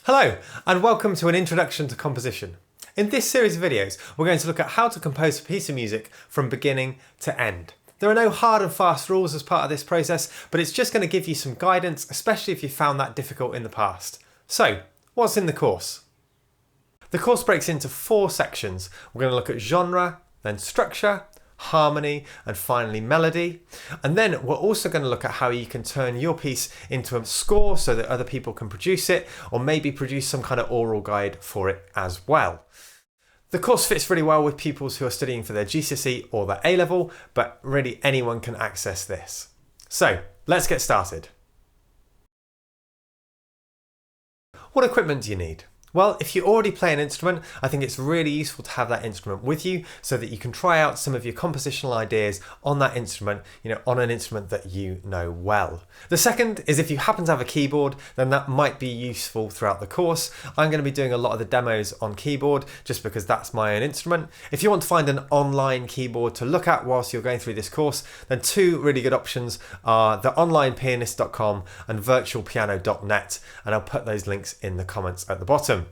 Hello, and welcome to an introduction to composition. In this series of videos, we're going to look at how to compose a piece of music from beginning to end. There are no hard and fast rules as part of this process, but it's just going to give you some guidance, especially if you found that difficult in the past. So, what's in the course? The course breaks into 4 sections. We're going to look at genre, then structure, harmony, and finally melody. And then we're also going to look at how you can turn your piece into a score so that other people can produce it, or maybe produce some kind of oral guide for it as well. The course fits really well with pupils who are studying for their GCSE or their A-level, but really anyone can access this. So let's get started. What equipment do you need? Well, if you already play an instrument, I think it's really useful to have that instrument with you so that you can try out some of your compositional ideas on that instrument, on an instrument that you know well. The second is if you happen to have a keyboard, then that might be useful throughout the course. I'm going to be doing a lot of the demos on keyboard just because that's my own instrument. If you want to find an online keyboard to look at whilst you're going through this course, then 2 really good options are theonlinepianist.com and virtualpiano.net, and I'll put those links in the comments at the bottom.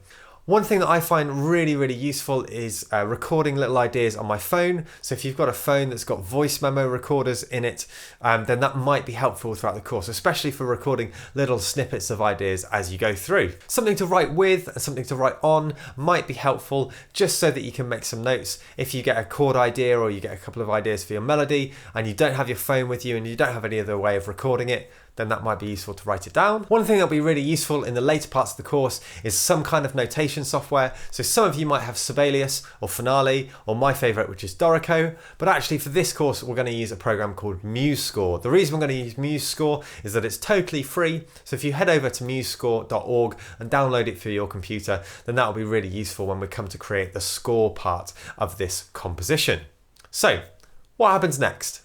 One thing that I find really useful is recording little ideas on my phone. So if you've got a phone that's got voice memo recorders in it, then that might be helpful throughout the course, especially for recording little snippets of ideas as you go through. Something to write with and something to write on might be helpful just so that you can make some notes. If you get a chord idea or you get a couple of ideas for your melody and you don't have your phone with you and you don't have any other way of recording it, then that might be useful to write it down. One thing that'll be really useful in the later parts of the course is some kind of notation software. So some of you might have Sibelius or Finale, or my favorite, which is Dorico. But actually for this course, we're going to use a program called MuseScore. The reason we're going to use MuseScore is that it's totally free. So if you head over to musescore.org and download it for your computer, then that'll be really useful when we come to create the score part of this composition. So what happens next?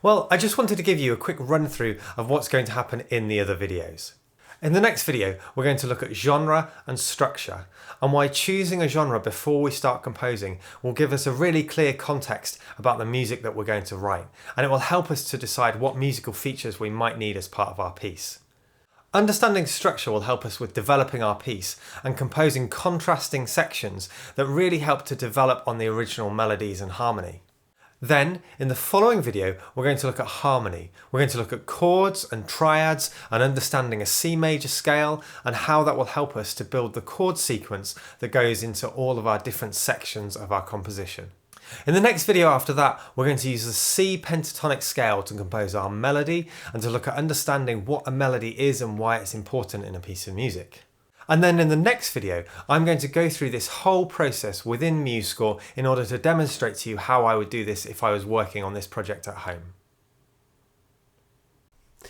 Well, I just wanted to give you a quick run through of what's going to happen in the other videos. In the next video, we're going to look at genre and structure, and why choosing a genre before we start composing will give us a really clear context about the music that we're going to write, and it will help us to decide what musical features we might need as part of our piece. Understanding structure will help us with developing our piece and composing contrasting sections that really help to develop on the original melodies and harmony. Then, in the following video, we're going to look at harmony. We're going to look at chords and triads and understanding a C major scale and how that will help us to build the chord sequence that goes into all of our different sections of our composition. In the next video after that, we're going to use the C pentatonic scale to compose our melody and to look at understanding what a melody is and why it's important in a piece of music. And then in the next video, I'm going to go through this whole process within MuseScore in order to demonstrate to you how I would do this if I was working on this project at home.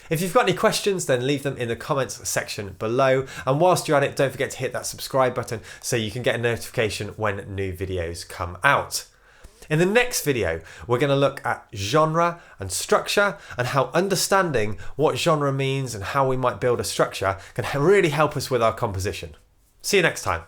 If you've got any questions, then leave them in the comments section below. And whilst you're at it, don't forget to hit that subscribe button so you can get a notification when new videos come out. In the next video, we're going to look at genre and structure and how understanding what genre means and how we might build a structure can really help us with our composition. See you next time.